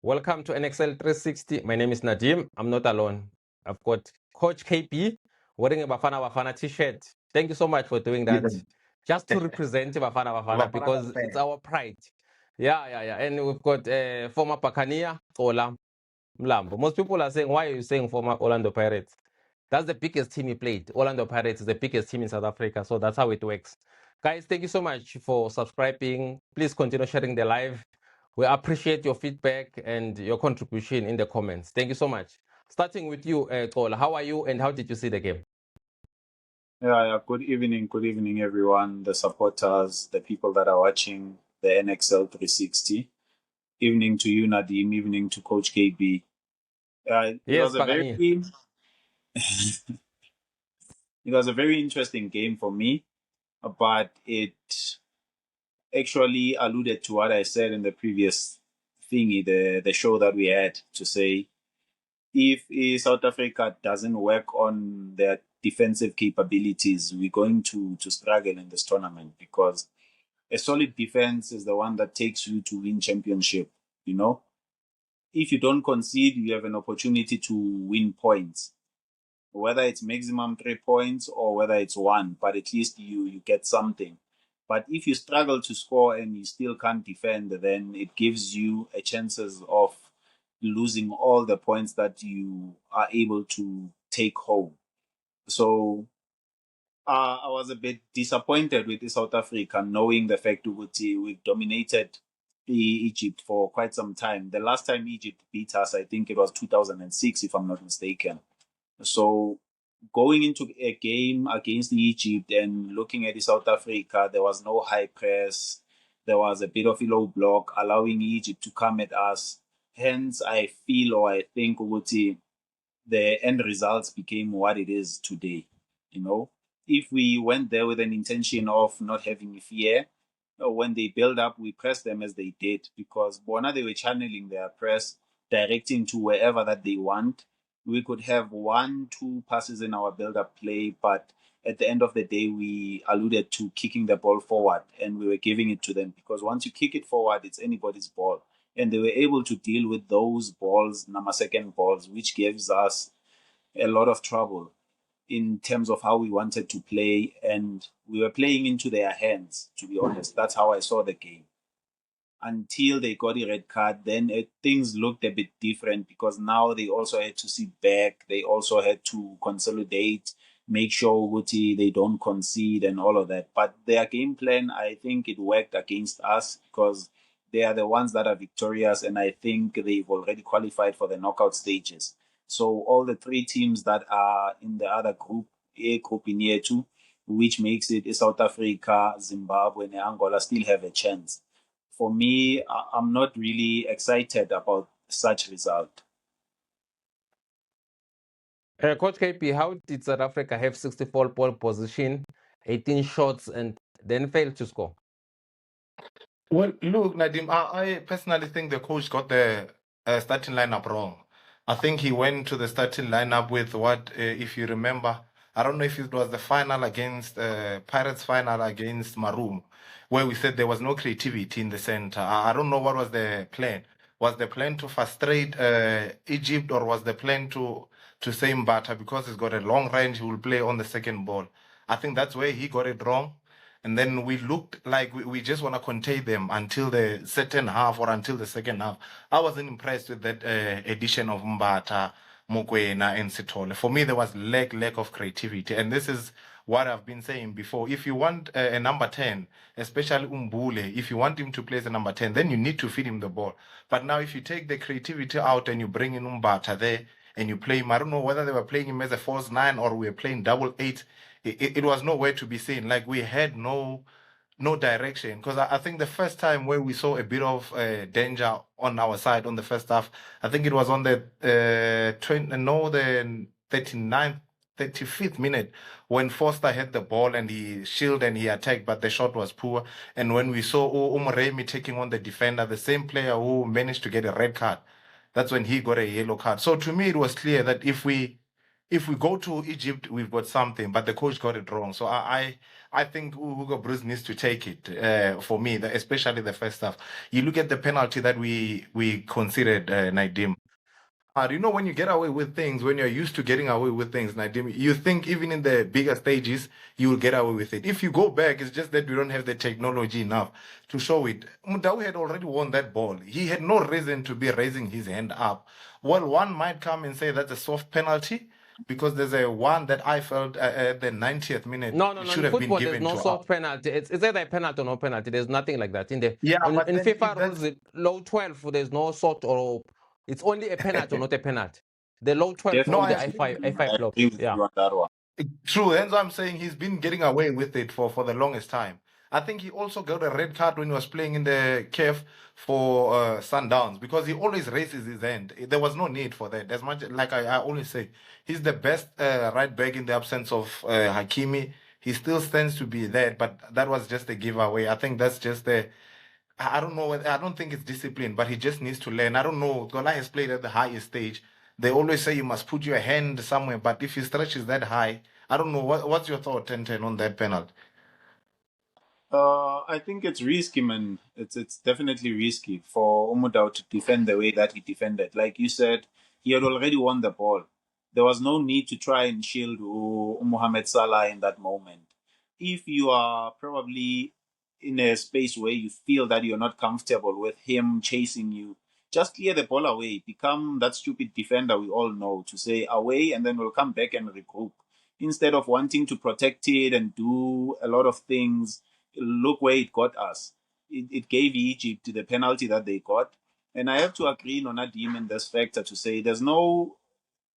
Welcome to NXL360. My name is Nadim. I'm not alone. I've got Coach KP wearing a Bafana t-shirt. Thank you so much for doing that. Yes. Just to represent Bafana Bafana because it's fan. our pride. Yeah. And we've got former Pakania, Ola Mlambo. Most people are saying, why are you saying former Orlando Pirates? That's the biggest team he played. Orlando Pirates is the biggest team in South Africa. So that's how it works. Guys, thank you so much for subscribing. Please continue sharing the live. We appreciate your feedback and your contribution in the comments. Thank you so much. Starting with you, Kola, how are you and how did you see the game? Yeah. Good evening, everyone, the supporters, the people that are watching the NXL360. Evening to you, Nadim. Evening to Coach KB. It Yes, was a very, Pagani. it was a very interesting game for me, but it actually alluded to what I said in the previous thingy, the show that we had, to say if South Africa doesn't work on their defensive capabilities, we're going to struggle in this tournament, because a solid defense is the one that takes you to win championship. You know, if you don't concede, you have an opportunity to win points, whether it's maximum 3 points or whether it's one, but at least you get something. But if you struggle to score and you still can't defend, then it gives you a chances of losing all the points that you are able to take home. So I was a bit disappointed with South Africa, knowing the fact that we've dominated Egypt for quite some time. The last time Egypt beat us, I think it was 2006, if I'm not mistaken. So going into a game against Egypt and looking at South Africa, there was no high press. There was a bit of a low block, allowing Egypt to come at us. Hence, I feel or I think the end results became what it is today. You know, if we went there with an intention of not having fear, when they build up, we press them as they did, because Bona, they were channeling their press, directing to wherever that they want. We could have 1, 2 passes in our build-up play, but at the end of the day, we alluded to kicking the ball forward, and we were giving it to them, because once you kick it forward, it's anybody's ball. And they were able to deal with those balls, number second balls, which gives us a lot of trouble in terms of how we wanted to play, and we were playing into their hands, to be honest. That's how I saw the game. Until they got a red card, then things looked a bit different, because now they also had to sit back, they also had to consolidate, make sure Guti they don't concede and all of that. But their game plan, I think it worked against us, because they are the ones that are victorious, and I think they've already qualified for the knockout stages. So all the three teams that are in the other group, A group in year two, which makes it South Africa, Zimbabwe, and Angola, still have a chance. For me, I'm not really excited about such result. Coach KP, how did South Africa have 64 ball position, 18 shots, and then fail to score? Well, look, Nadim, I personally think the coach got the starting lineup wrong. I think he went to the starting lineup with what, if you remember, I don't know if it was the final against Pirates final against Maroon, where we said there was no creativity in the center. I don't know what was the plan. Was the plan to frustrate Egypt, or was the plan to say Mbata, because he's got a long range, he will play on the second ball? I think that's where he got it wrong. And then we looked like we just want to contain them until the second half, or until the second half. I wasn't impressed with that addition of Mbata, Mokwena, and Sitole. For me, there was lack of creativity. And this is what I've been saying before. If you want a number 10, especially Umbule, if you want him to play as a number 10, then you need to feed him the ball. But now if you take the creativity out and you bring in Mbata there and you play him, I don't know whether they were playing him as a false nine or we were playing double eight. It was nowhere to be seen. Like we had no direction. Because I think the first time where we saw a bit of danger on our side on the first half, I think it was on the 39th, 35th minute, when Foster had the ball and he shielded and he attacked, but the shot was poor. And when we saw Moremi taking on the defender, the same player who managed to get a red card, that's when he got a yellow card. So to me, it was clear that if we if we go to Egypt, we've got something, but the coach got it wrong. So I think Hugo Bruce needs to take it for me, especially the first half. You look at the penalty that we considered, Nadim. You know, when you get away with things, when you're used to getting away with things, Nadim, you think even in the bigger stages, you will get away with it. If you go back, it's just that we don't have the technology enough to show it. Mudawi had already won that ball. He had no reason to be raising his hand up. Well, one might come and say that's a soft penalty because there's a one that I felt at the 90th minute No. should In have been football, there's given no to us. soft penalty. It's either a penalty or no penalty. There's nothing like that in the Yeah, but in then if FIFA that's rules. Low 12, there's no soft or it's only a penalty or not a penalty. The low 12 no, on I the Definitely, agree. I5 I blocks. agree with Yeah. you on that one. True, hence I'm saying he's been getting away with it for the longest time. I think he also got a red card when he was playing in the KF for Sundowns because he always raises his hand. There was no need for that. As much like I always say, he's the best right back in the absence of Hakimi. He still stands to be there, but that was just a giveaway. I think that's just the. I don't know. I don't think it's discipline, but he just needs to learn. I don't know. Gola has played at the highest stage. They always say you must put your hand somewhere, but if he stretches that high, I don't know. What's your thought, Tenten, on that penalty? I think it's risky, man. It's definitely risky for Umudao to defend the way that he defended. Like you said, he had already won the ball. There was no need to try and shield Mohamed Salah in that moment. If you are probably in a space where you feel that you're not comfortable with him chasing you, just clear the ball away. Become that stupid defender we all know to say away, and then we'll come back and regroup. Instead of wanting to protect it and do a lot of things, look where it got us. It gave Egypt the penalty that they got. And I have to agree on Nadim in this factor to say there's no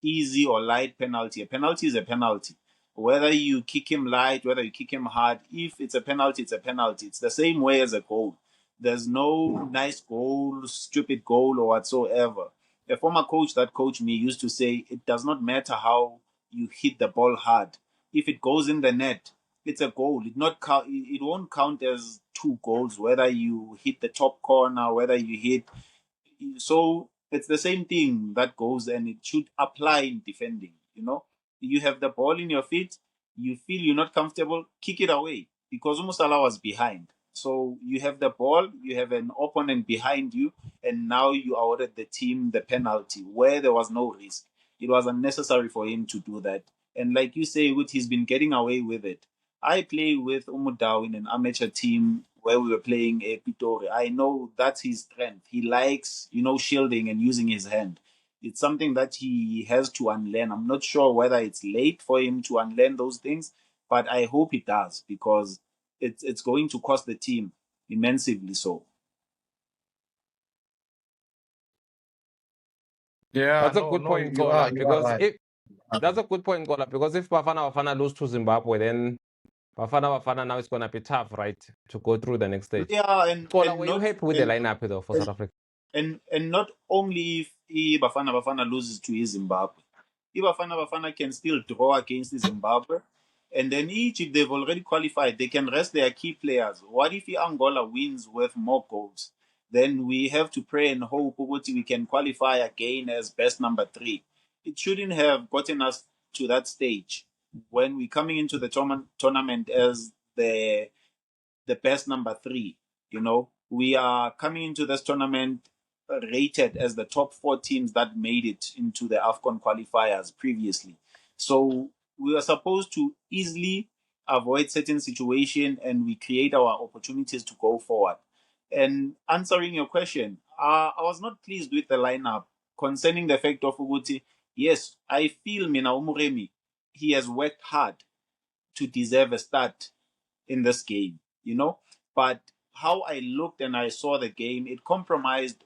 easy or light penalty. A penalty is a penalty. Whether you kick him light, whether you kick him hard, if it's a penalty, it's a penalty. It's the same way as a goal. There's no nice goal, stupid goal, or whatsoever. A former coach that coached me used to say it does not matter how you hit the ball hard. If it goes in the net, it's a goal. It won't count as two goals, whether you hit the top corner, whether you hit. So it's the same thing that goes, and it should apply in defending. You know, you have the ball in your feet, you feel you're not comfortable, kick it away because Musala was behind. So you have the ball, you have an opponent behind you, and now you awarded the team the penalty where there was no risk. It was unnecessary for him to do that. And like you say, he's been getting away with it. I play with Umudao in an amateur team where we were playing Pitori. I know that's his strength. He likes, shielding and using his hand. It's something that he has to unlearn. I'm not sure whether it's late for him to unlearn those things, but I hope it does because it's going to cost the team immensely so. Yeah, That's a good no, point, you are Gola, you are because right. if that's a good point, Gola, because if Bafana lose to Zimbabwe, then Bafana now it's gonna be tough, right, to go through the next stage. Yeah, and Gola, and were you not happy with the and lineup though for South Africa? and not only if Bafana loses to Zimbabwe, if Bafana can still draw against Zimbabwe, and then Egypt they've already qualified, they can rest their key players. What if Angola wins with more goals? Then we have to pray and hope we can qualify again as best number 3. It shouldn't have gotten us to that stage when we're coming into the tournament as the best number 3. We are coming into this tournament rated as the top 4 teams that made it into the AFCON qualifiers previously. So we are supposed to easily avoid certain situation and we create our opportunities to go forward. And answering your question, I was not pleased with the lineup concerning the fact of Uguti. Yes, I feel Moremi, he has worked hard to deserve a start in this game, But how I looked and I saw the game, it compromised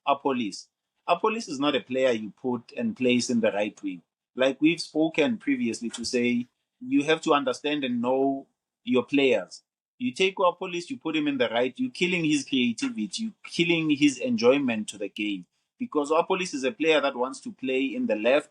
Appollis. Appollis is not a player you put and place in the right wing. Like we've spoken previously to say, you have to understand and know your players. You take Appollis, you put him in the right, you're killing his creativity, you're killing his enjoyment to the game. Because Appollis is a player that wants to play in the left,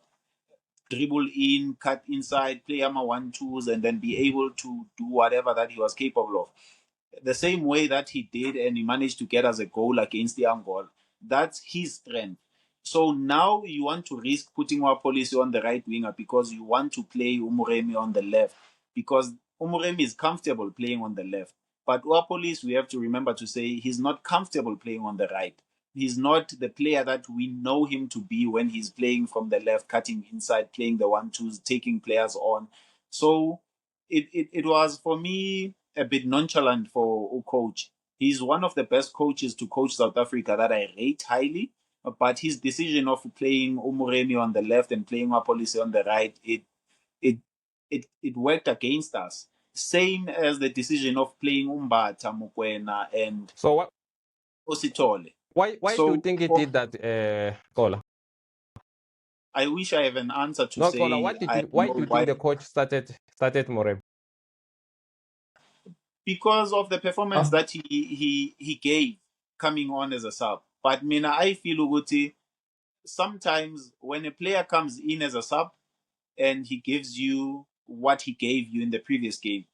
dribble in, cut inside, play Ama 1-2s, and then be able to do whatever that he was capable of. The same way that he did, and he managed to get us a goal against the Angola. That's his strength. So now you want to risk putting Appollis on the right winger because you want to play Moremi on the left, because Moremi is comfortable playing on the left. But Appollis, we have to remember to say he's not comfortable playing on the right. He's not the player that we know him to be when he's playing from the left, cutting inside, playing the 1-2s, taking players on. So it was for me a bit nonchalant for a coach. He's one of the best coaches to coach South Africa that I rate highly, but his decision of playing Moremi on the left and playing Appollis on the right, it it worked against us. Same as the decision of playing Umbata, Mokoena, and So what? Ositole. Why do you So think he did that, Kola? I wish I have an answer to No, Kola. say I Why know do you think why. the coach started Moremi? Because of the performance Huh? that he gave coming on as a sub. But Mina, I feel Uguti, sometimes when a player comes in as a sub and he gives you what he gave you in the previous game,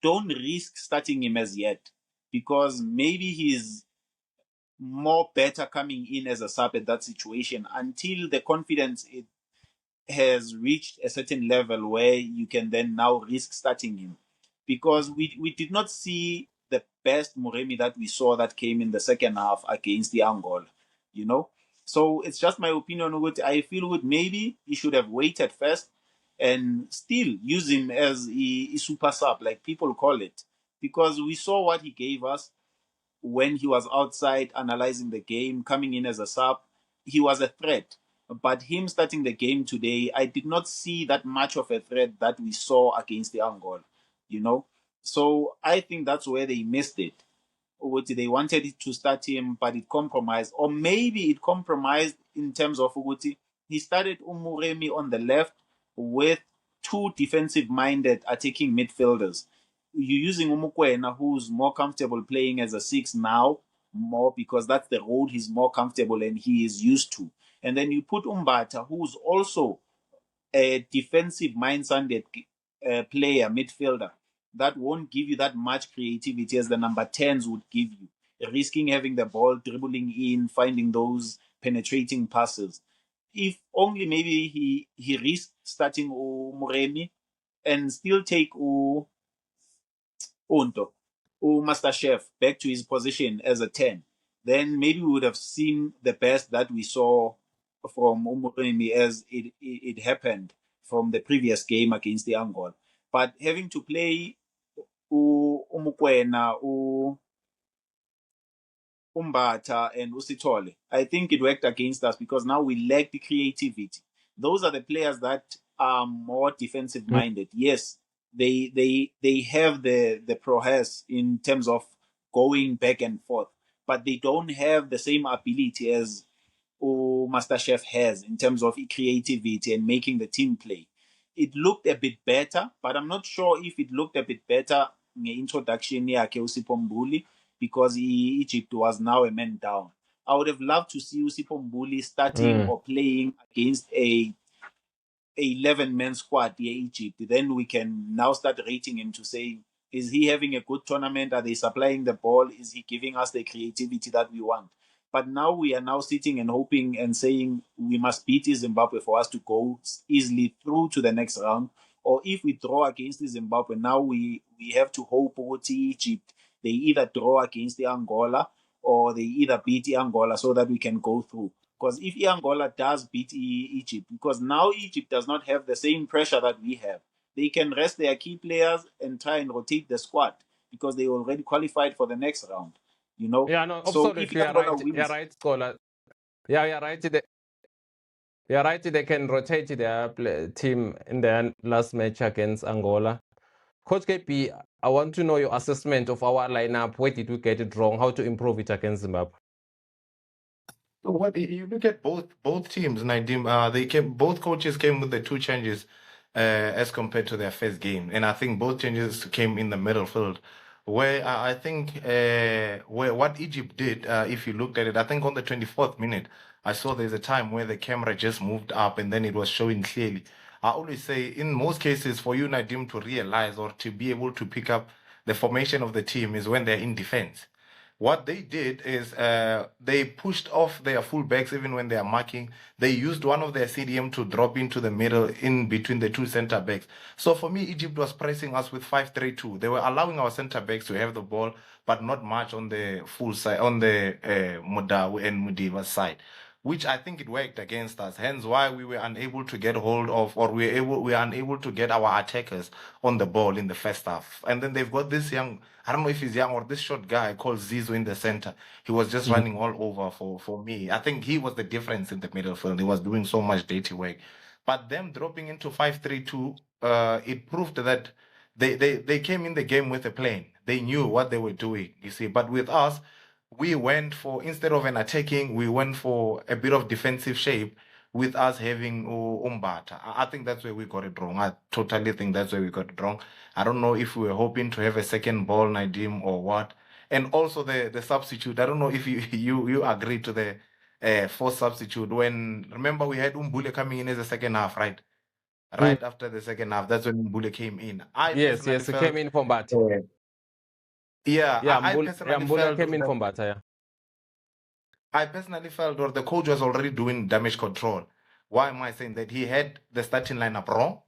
don't risk starting him as yet, because maybe he's more better coming in as a sub at that situation until the confidence it has reached a certain level where you can then now risk starting him. Because we did not see the best Moremi that we saw that came in the second half against the Angola, you know? So it's just my opinion. I feel maybe he should have waited first and still use him as a super sub, like people call it. Because we saw what he gave us when he was outside analyzing the game, coming in as a sub. He was a threat. But him starting the game today, I did not see that much of a threat that we saw against the Angola, you know? So I think that's where they missed it. They wanted it to start him, but it compromised. Or maybe it compromised in terms of Uguti. He started Umuremi on the left with two defensive-minded attacking midfielders. You're using Umukwena, who's more comfortable playing as a 6 now, more because that's the role he's more comfortable and he is used to. And then you put Umbata, who's also a defensive minded player, midfielder, that won't give you that much creativity as the number 10s would give you, risking having the ball, dribbling in, finding those penetrating passes. If only maybe he risked starting Moremi and still take Unto, Master Chef, back to his position as a 10, then maybe we would have seen the best that we saw from Umurimi as it happened from the previous game against the Angola. But having to play Umukwena, Umbata, and Usitole, I think it worked against us because now we lack the creativity. Those are the players that are more defensive minded. Yes, they have the prowess in terms of going back and forth, but they don't have the same ability as Master Chef has in terms of creativity and making the team play. It looked a bit better, but I'm not sure if it looked a bit better in the introduction yakhe uSipho Mbuli, because Egypt was now a man down. I would have loved to see Usipho Mbuli starting Mm. or playing against a 11-man squad here, Egypt. Then we can now start rating him to say, is he having a good tournament? Are they supplying the ball? Is he giving us the creativity that we want? But now we are now sitting and hoping and saying we must beat Zimbabwe for us to go easily through to the next round. Or if we draw against Zimbabwe, now we have to hope that Egypt, they either draw against the Angola or they either beat Angola so that we can go through. Because if Angola does beat Egypt, because now Egypt does not have the same pressure that we have, they can rest their key players and try and rotate the squad because they already qualified for the next round. You know, Yeah, no, so if absolutely. You're Angola right. You're wins, right, Scholar. Yeah, you're right. You're right. They can rotate their team in their last match against Angola. Coach KP, I want to know your assessment of our lineup. Where did we get it wrong? How to improve it against Zimbabwe? So what you look at both teams, Nadim, both coaches came with the two changes as compared to their first game, and I think both changes came in the middle field, where I think where what Egypt did, if you looked at it, I think on the 24th minute, I saw there's a time where the camera just moved up and then it was showing clearly. I always say, in most cases, for you, Nadim, to realize or to be able to pick up the formation of the team is when they're in defense. What they did is they pushed off their fullbacks even when they are marking. They used one of their CDM to drop into the middle in between the two center backs. So for me, Egypt was pressing us with 5-3-2. They were allowing our center backs to have the ball, but not much on the full side, on the Mudawi and Mudiva side, which I think it worked against us. Hence why we were unable to get hold of, or we were unable to get our attackers on the ball in the first half. And then they've got this young, I don't know if he's young or this short guy called Zizo in the center. He was just running all over for me. I think he was the difference in the middle field. He was doing so much dirty work. But them dropping into 5-3-2, it proved that they came in the game with a plan. They knew what they were doing, you see. But with us, we went for, instead of an attacking, we went for a bit of defensive shape with us having Umbata. I think that's where we got it wrong. I totally think that's where we got it wrong. I don't know if we were hoping to have a second ball, Nadim, or what. And also the substitute. I don't know if you agree to the fourth substitute. When, remember, we had Umbule coming in as a second half, right? Right after the second half, that's when Umbule came in. Yes, he came in from Bata. Yeah, I personally Mbula felt came in that- from Bata, yeah. I personally felt or the coach was already doing damage control. Why am I saying that? He had the starting lineup wrong.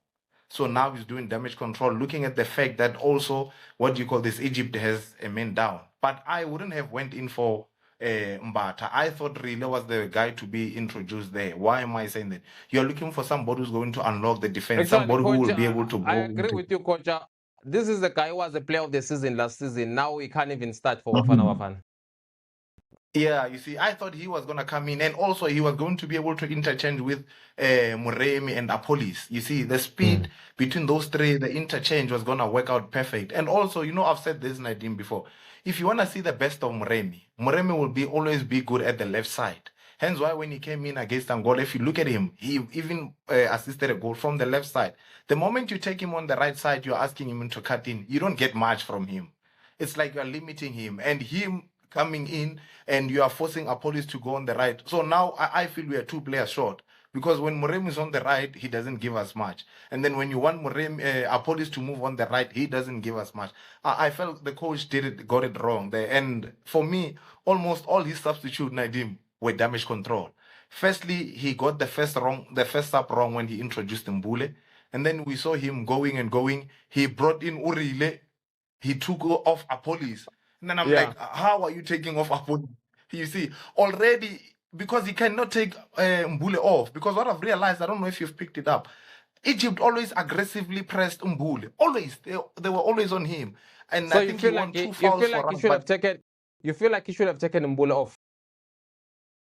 So now he's doing damage control, looking at the fact that also, what do you call this, Egypt has a man down. But I wouldn't have went in for Mbata. I thought Rile was the guy to be introduced there. Why am I saying that? You're looking for somebody who's going to unlock the defense, Exactly, somebody who will Coach, be able to go I agree into- with you, Coach. This is the guy who was the player of the season last season. Now he can't even start for Bafana. Yeah, you see, I thought he was going to come in, and also he was going to be able to interchange with Moremi and Appollis. You see, the speed between those three, the interchange was going to work out perfect. And also, you know, I've said this, Nadim, before. If you want to see the best of Moremi will always be good at the left side. Hence why when he came in against Angola, if you look at him, he even assisted a goal from the left side. The moment you take him on the right side, you're asking him to cut in. You don't get much from him. It's like you're limiting him. And him coming in and you are forcing Appollis to go on the right. So now I feel we are two players short because when Moremi is on the right, he doesn't give us much. And then when you want Appollis to move on the right, he doesn't give us much. I felt the coach got it wrong there. And for me, almost all his substitute, Nadim, were damage control. Firstly, he got the first sub wrong when he introduced Mbule. And then we saw him going and going. He brought in Urile. He took off Appollis. And then I'm like, how are you taking off Appollis? You see, already, because he cannot take Mbule off. Because what I've realized, I don't know if you've picked it up, Egypt always aggressively pressed Mbule. Always. They were always on him. And So I think he won 2 fouls for us. You feel like he should have taken Mbule off?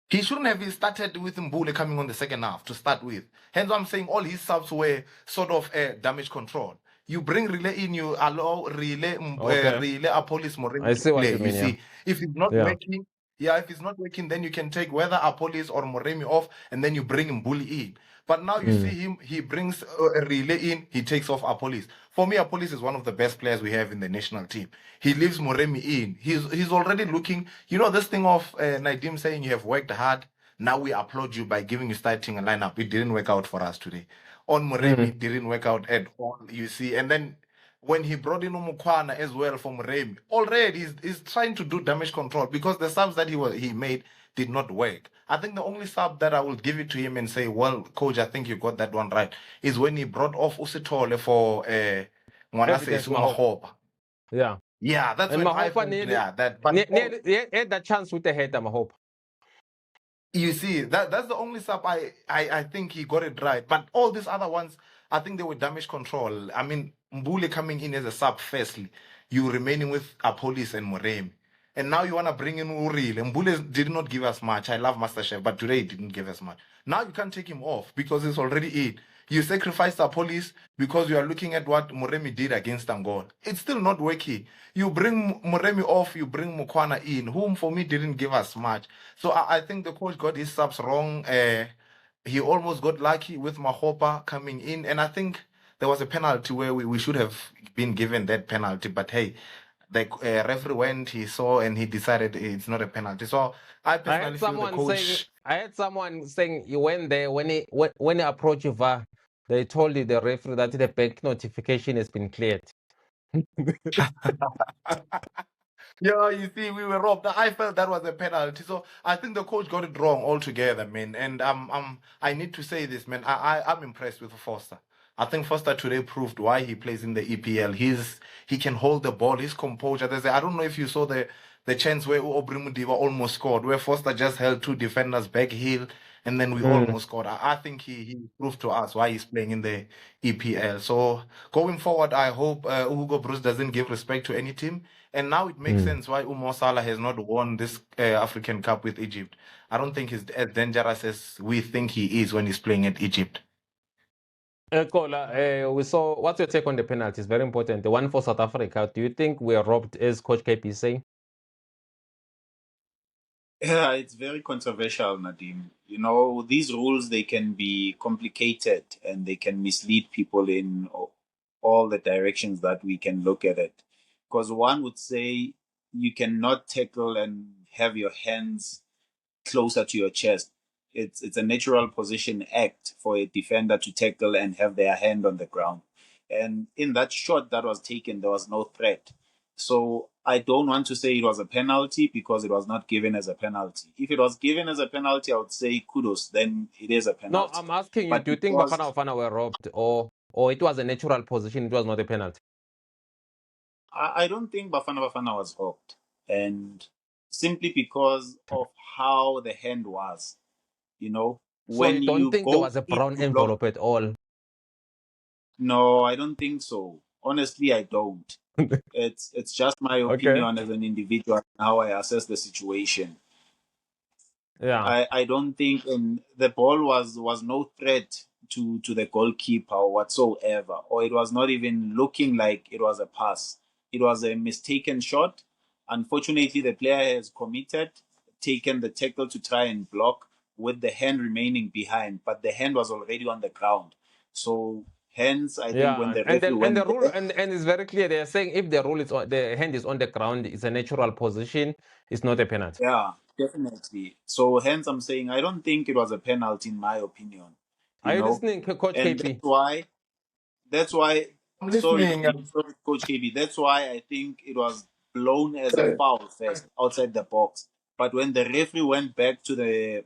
He shouldn't have started with Mbule coming on the second half to start with. Hence, I'm saying all his subs were sort of damage control. You bring Relay in, you allow Relay, Appollis, Moremi. I see what you mean. See, if it's not working, if it's not working, then you can take whether Appollis or Moremi off, and then you bring Mbuli in. But now you see him, he brings a Relay in, he takes off Appollis. For me, Appollis is one of the best players we have in the national team. He leaves Moremi in. He's already looking, you know, this thing of Nadim saying you have worked hard. Now we applaud you by giving you starting a lineup. It didn't work out for us today. On Moremi, it didn't work out at all, you see. And then when he brought in Umukwana as well for Moremi, already he's trying to do damage control because the subs that he made did not work. I think the only sub that I will give it to him and say, well, coach, I think you got that one right, is when he brought off Usitole for Mwanase Mahopa. Yeah. Yeah, that's and when Mahopa he had that chance with the header, Mahopa. You see, that's the only sub I think he got it right. But all these other ones, I think they were damage control. I mean, Mbule coming in as a sub firstly, you remaining with Appollis and Moremi. And now you want to bring in Uril. Mbule did not give us much. I love MasterChef, but today he didn't give us much. Now you can't take him off because it's already in. You sacrificed Appollis because you are looking at what Moremi did against Angola. It's still not working. You bring Moremi off, you bring Mukwana in, whom for me didn't give us much. So I think the coach got his subs wrong. He almost got lucky with Mahopa coming in. And I think there was a penalty where we should have been given that penalty. But hey, the referee went, he saw, and he decided it's not a penalty. So I personally feel the coach... I had someone saying you went there when he approached VAR, they told you, the referee, that the bank notification has been cleared. Yeah, you see, we were robbed. I felt that was a penalty. So I think the coach got it wrong altogether, man. And I need to say this, man. I'm impressed with Foster. I think Foster today proved why he plays in the EPL. He can hold the ball, his composure. I don't know if you saw the chance where Obrimudiva almost scored, where Foster just held two defenders back heel, and then we almost scored. I think he proved to us why he's playing in the EPL. So going forward, I hope Hugo Bruce doesn't give respect to any team. And now it makes sense why Salah has not won this African Cup with Egypt. I don't think he's as dangerous as we think he is when he's playing at Egypt. Kola, we saw. What's your take on the penalties? Very important. The one for South Africa. Do you think we are robbed, as Coach KP is saying? Yeah, it's very controversial, Nadim. You know, these rules, they can be complicated and they can mislead people in all the directions that we can look at it. Because one would say you cannot tackle and have your hands closer to your chest. It's a natural position act for a defender to tackle and have their hand on the ground. And in that shot that was taken, there was no threat. So I don't want to say it was a penalty because it was not given as a penalty. If it was given as a penalty, I would say kudos, then it is a No, penalty. I'm asking you, But do you think because Bafana were robbed, or it was a natural position, it was not a penalty? I don't think Bafana was robbed. And simply because of how the hand was, you know, So when you don't you think there go was a in brown to block. envelope at all? No, I don't think so. Honestly, I don't. It's just my Okay. opinion as an individual and how I assess the situation. Yeah. I don't think the ball was no threat to the goalkeeper whatsoever, or it was not even looking like it was a pass. It was a mistaken shot. Unfortunately, the player has taken the tackle to try and block with the hand remaining behind, but the hand was already on the ground. So hence, I think when Yeah, the and referee then the went rule there, and it's very clear. They are saying if the rule is the hand is on the ground, it's a natural position. It's not a penalty. yeah, definitely. So hence, I'm saying I don't think it was a penalty in my opinion. Are You you know, listening, Coach and KP? that's why. I'm Sorry, listening. sorry, Coach KB. That's why I think it was blown as a foul first outside the box. But when the referee went back to the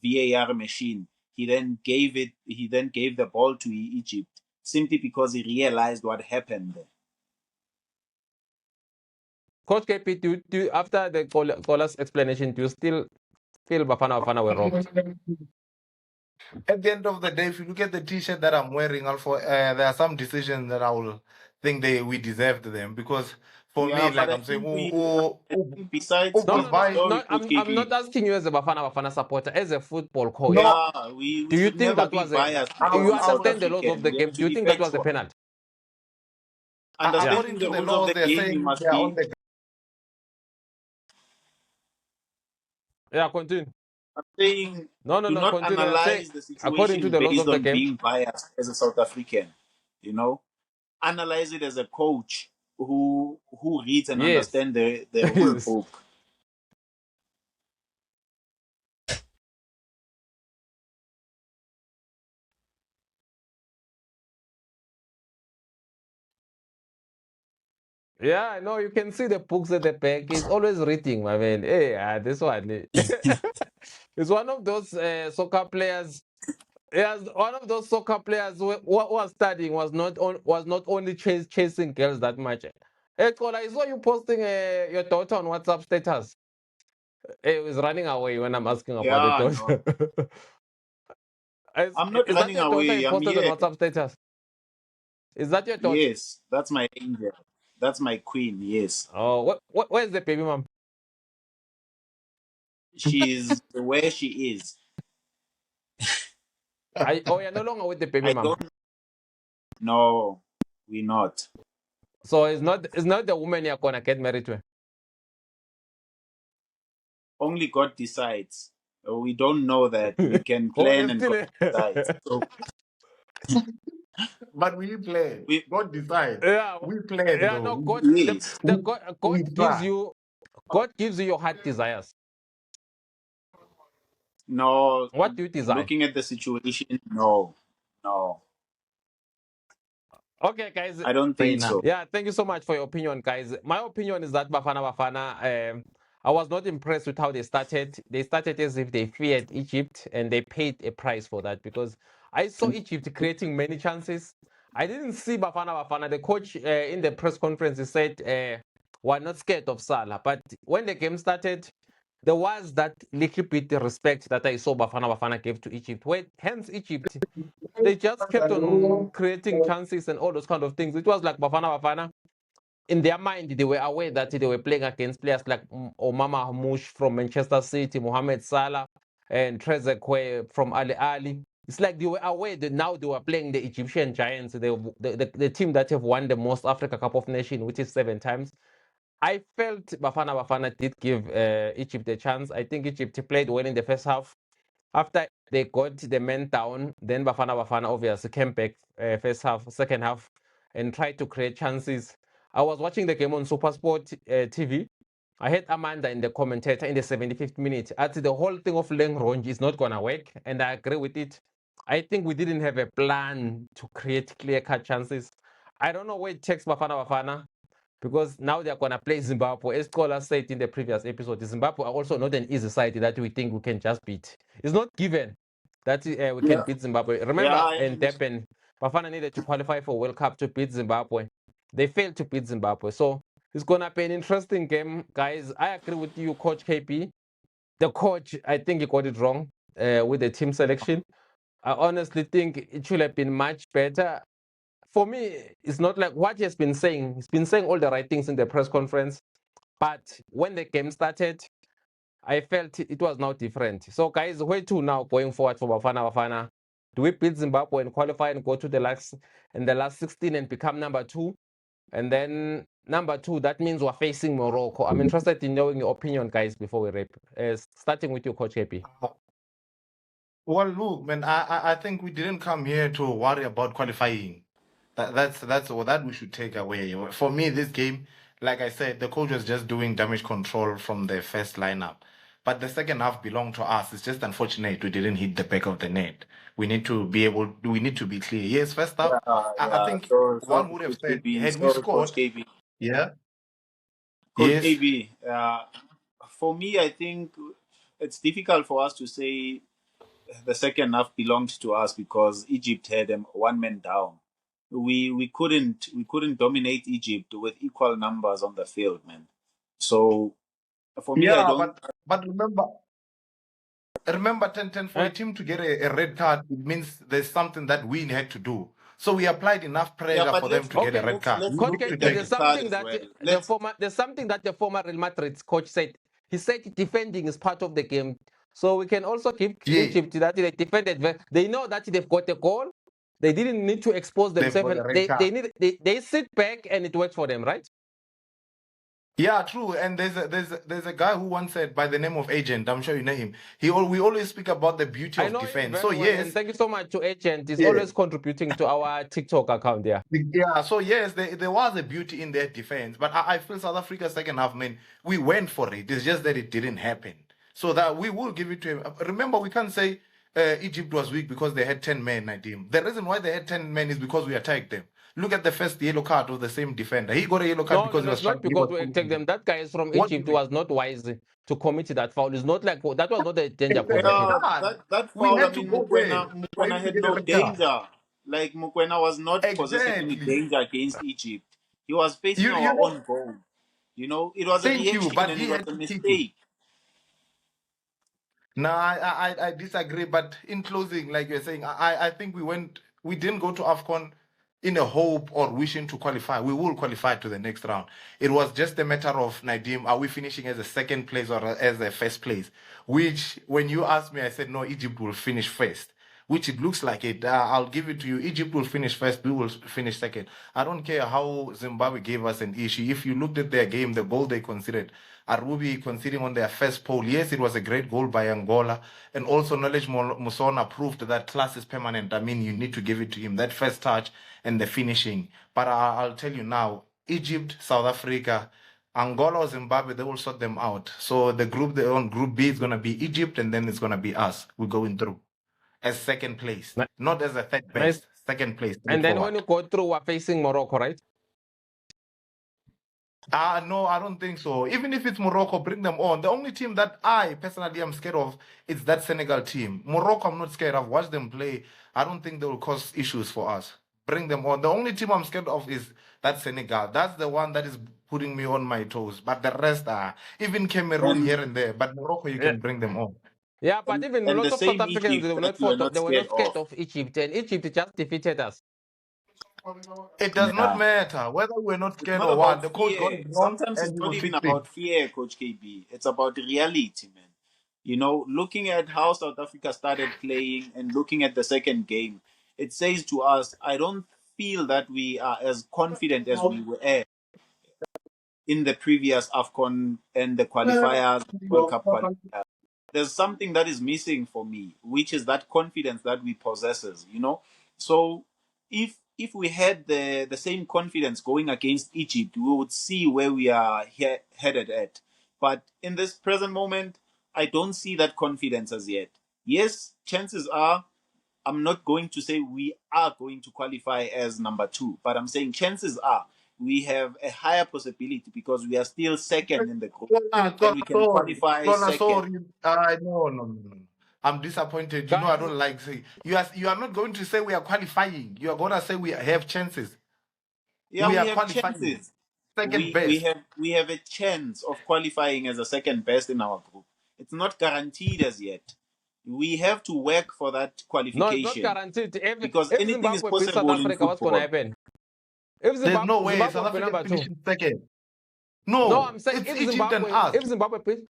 VAR machine, he then gave it. He then gave the ball to Egypt simply because he realized what happened there. Coach KP, after the caller's explanation, do you still feel Bafana were robbed? At the end of the day, if you look at the T-shirt that I'm wearing, there are some decisions that I will think we deserved them because for Yeah, me, but like I I'm saying, think I think besides No, Uber no, no, by sorry, no. Coach I'm KB. not asking you as a Bafana supporter, as a football coach. no, Yeah, we Do you should think never that be was a? biased I, because You we're I South would understand the laws of African. the We have game. to Do you be think that was a factual. penalty? according Understanding to the the rules of laws, the they're game, you saying must they're on be. the. Yeah, continue. I'm saying No, no, do no, not continue. I say analyze the according to situation the laws based of the on game. being biased as a South African. You know, analyze it as a coach who reads and Yes. understands the rule Yes. book. Yeah, I know. You can see the books at the back. He's always reading, my man. Hey, this one. It's one of those soccer players. Yes, one of those soccer players who was studying was not only chasing girls that much. Hey, Kola, I saw you posting your daughter on WhatsApp status. Hey, was running away when I'm asking about the Yeah, no, daughter. is, I'm not is that running your daughter away. you I'm posted on here. WhatsApp status? Is that your daughter? Yes, that's my angel. That's my queen. Yes, Oh, where's the baby mom? she's where she is. You're no longer with the baby I mom. don't know. We're not. So it's not the woman you're gonna get married to. Only God decides. We don't know that. We can Oh, plan you're and still. God decides. So But we play. we God decide. Yeah, We play yeah. though. No, God, yes. God We gives try. you, God gives you your heart desires. No, What do you desire? looking at the situation, no, no. Okay, guys. I don't think so. Yeah, thank you so much for your opinion, guys. My opinion is that Bafana, I was not impressed with how they started. They started as if they feared Egypt, and they paid a price for that because I saw Egypt creating many chances. I didn't see Bafana. The coach in the press conference, he said, we're not scared of Salah. But when the game started, there was that little bit of respect that I saw Bafana gave to Egypt. Hence Egypt, they just kept on creating chances and all those kind of things. It was like Bafana. In their mind, they were aware that they were playing against players like Omama Hamouche from Manchester City, Mohamed Salah, and Trezeguet from Ali. It's like they were aware that now they were playing the Egyptian Giants, the team that have won the most Africa Cup of Nations, which is 7 times. I felt Bafana did give Egypt a chance. I think Egypt played well in the first half. After they got the men down, then Bafana obviously came back first half, second half, and tried to create chances. I was watching the game on SuperSport TV. I heard Amanda in the commentator in the 75th minute. The whole thing of Leng Ronji is not going to work, and I agree with it. I think we didn't have a plan to create clear-cut chances. I don't know where it takes Bafana, because now they're going to play Zimbabwe. As Kola said in the previous episode, Zimbabwe are also not an easy side that we think we can just beat. It's not given that we can beat Zimbabwe. Remember, in Durban, Bafana needed to qualify for World Cup to beat Zimbabwe. They failed to beat Zimbabwe. So it's going to be an interesting game, guys. I agree with you, Coach KP. The coach, I think he got it wrong with the team selection. I honestly think it should have been much better. For me, it's not like what he has been saying. He's been saying all the right things in the press conference. But when the game started, I felt it was now different. So, guys, where to now going forward for Bafana? Do we beat Zimbabwe and qualify and go to the last 16 and become number 2? And then number 2, that means we're facing Morocco. I'm interested in knowing your opinion, guys, before we wrap. Starting with you, Coach KP. Well, look, man, I think we didn't come here to worry about qualifying. That's all that we should take away. For me, this game, like I said, the coach was just doing damage control from the first lineup. But the second half belonged to us. It's just unfortunate we didn't hit the back of the net. We need to be clear. Yes, first half, I think one would have said, had we scored, yeah, Coach yes, KB, for me, I think it's difficult for us to say the second half belonged to us because Egypt had one man down. We couldn't dominate Egypt with equal numbers on the field, man. So for me, I don't. But remember 10-10 for a team to get a red card, it means there's something that we had to do. So we applied enough pressure for them to get a red card. There's something that the former Real Madrid coach said. He said defending is part of the game. So we can also give Egypt that they defended. They know that they've got a goal. They didn't need to expose themselves. They sit back and it works for them, right? Yeah, true. And there's a guy who once said by the name of Agent. I'm sure you know him. We always speak about the beauty of defense. So yes, and thank you so much to Agent. He's always contributing to our TikTok account there. Yeah. So yes, there was a beauty in their defense, but I feel South Africa's second half, man, we went for it. It's just that it didn't happen. So that we will give it to him. Remember, we can't say Egypt was weak because they had 10 men, Nadim. The reason why they had 10 men is because we attacked them. Look at the first yellow card of the same defender. He got a yellow card because he was not because we attacked them. That guy is from Egypt. Was not wise to commit that foul. It's not like that was not a danger position. That foul, I mean, Mukwena had no danger. Like Mukwena was not possessing any danger against Egypt. He was facing our own goal. You know, it was a reaction and it was a mistake. No, I disagree. But in closing, like you're saying, I think we didn't go to AFCON in a hope or wishing to qualify. We will qualify to the next round. It was just a matter of, Nadim, are we finishing as a second place or as a first place? Which, when you asked me, I said, no, Egypt will finish first. Which it looks like it. I'll give it to you. Egypt will finish first. We will finish second. I don't care how Zimbabwe gave us an issue. If you looked at their game, the goal they considered, Arubi conceding on their first pole. Yes, it was a great goal by Angola. And also, Knowledge Musona proved that class is permanent. I mean, you need to give it to him. That first touch and the finishing. But I'll tell you now, Egypt, South Africa, Angola or Zimbabwe, they will sort them out. So the group on Group B is going to be Egypt, and then it's going to be us. We're going through as second place, not as a third best. second place. And then when you go through, we're facing Morocco, right? No, I don't think so. Even if it's Morocco, bring them on. The only team that I personally am scared of is that Senegal team. Morocco, I'm not scared. I've watched them play. I don't think they will cause issues for us. Bring them on. The only team I'm scared of is that Senegal. That's the one that is putting me on my toes. But the rest are even Cameroon here and there. But Morocco, you can bring them on. Yeah, but even And lots the of South same Africans, Egypt that we are not they were not scared scared of Egypt, and Egypt just defeated us. It does not Yeah. matter whether we're not It's scared not or what. about The coach got fear. it wrong Sometimes and it's he not will even fix it. about fear, Coach KB. It's about reality, man. You know, looking at how South Africa started playing and looking at the second game, it says to us, I don't feel that we are as confident as we were in the previous AFCON and the qualifiers, World Cup qualifiers. There's something that is missing for me, which is that confidence that we possesses, you know. So if we had the same confidence going against Egypt, we would see where we are headed at. But in this present moment, I don't see that confidence as yet. Yes, chances are I'm not going to say we are going to qualify as number 2, but I'm saying chances are we have a higher possibility because we are still second in the group and we can qualify second. Sorry. No. I'm disappointed. You know, I Guys, don't like say you are not going to say we are qualifying. You are gonna say we have chances. Yeah, We we are have qualifying chances. second We best. we have a chance of qualifying as a second best in our group. It's not guaranteed as yet. We have to work for that no, it's not qualification guaranteed. because If anything is Zimbabwe beats South possible in Africa, what's going to football. happen? If There's no way Zimbabwe South will be Africa number 2. finishing second. No, No, I'm saying it's Egypt and us. if Zimbabwe You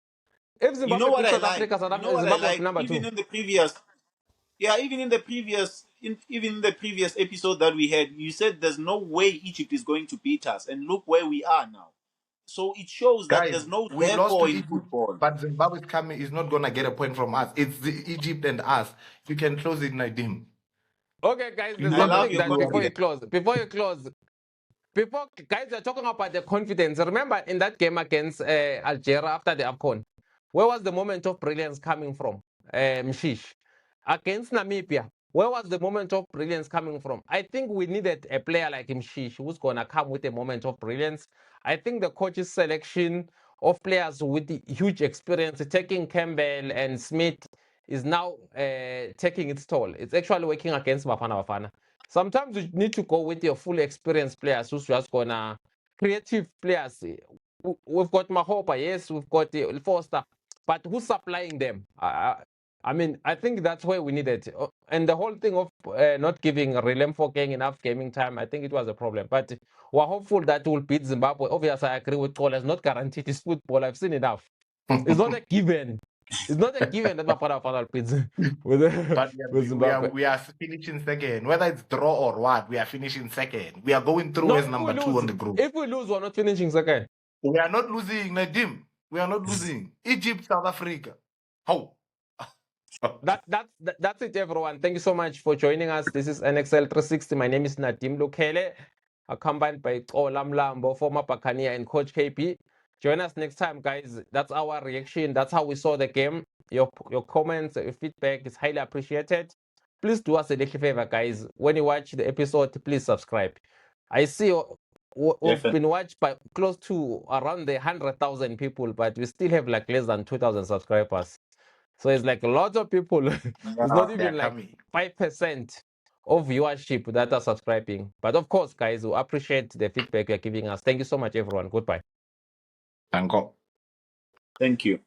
know what beats I South like? Africa, You know what I Zimbabwe will be like? number 2. Even in the previous, yeah, even in the previous episode that we had, you said there's no way Egypt is going to beat us, and look where we are now. So it shows that Guys, there's no we lost to therefore in Egypt, football. but Zimbabwe's coming is not gonna get a point from us. It's the Egypt and us. You can close it, Nadim. Okay, guys, there's I love something your that before you confidence. close, guys, you're talking about the confidence. Remember in that game against Algeria after the AFCON, where was the moment of brilliance coming from? Mshish. Against Namibia, where was the moment of brilliance coming from? I think we needed a player like Mshish who's going to come with a moment of brilliance. I think the coach's selection of players with the huge experience, taking Campbell and Smith, is now taking its toll. It's actually working against Bafana. Sometimes you need to go with your fully experienced players who's just gonna creative players. We've got Mahopa, yes, we've got Foster, but who's supplying them? I mean, I think that's where we needed. And the whole thing of not giving Relem Fokeng enough gaming time, I think it was a problem. But we're hopeful that we'll beat Zimbabwe. Obviously, I agree with Cole. It's not guaranteed. It's football. I've seen enough. It's not a given. It's not a given that Bafana will beat But with Zimbabwe. we are finishing second. Whether it's draw or what, we are finishing second. We are going through No, as number 2 on the group. If we lose, we're not finishing second. We are not losing, Nadim. We are not losing. Egypt, South Africa. How? That's it, everyone. Thank you so much for joining us. This is NXL360. My name is Nadim Lukele, accompanied by Olam Lambo, former Buccaneer, and Coach KP. Join us next time, guys. That's our reaction. That's how we saw the game. Your comments, your feedback is highly appreciated. Please do us a little favor, guys. When you watch the episode, please subscribe. I see we've been watched by close to around the 100,000 people, but we still have like less than 2,000 subscribers. So it's like a lot of people. It's not even like 5% of viewership that are subscribing. But of course, guys, we appreciate the feedback you're giving us. Thank you so much, everyone. Goodbye. Thank you. Thank you.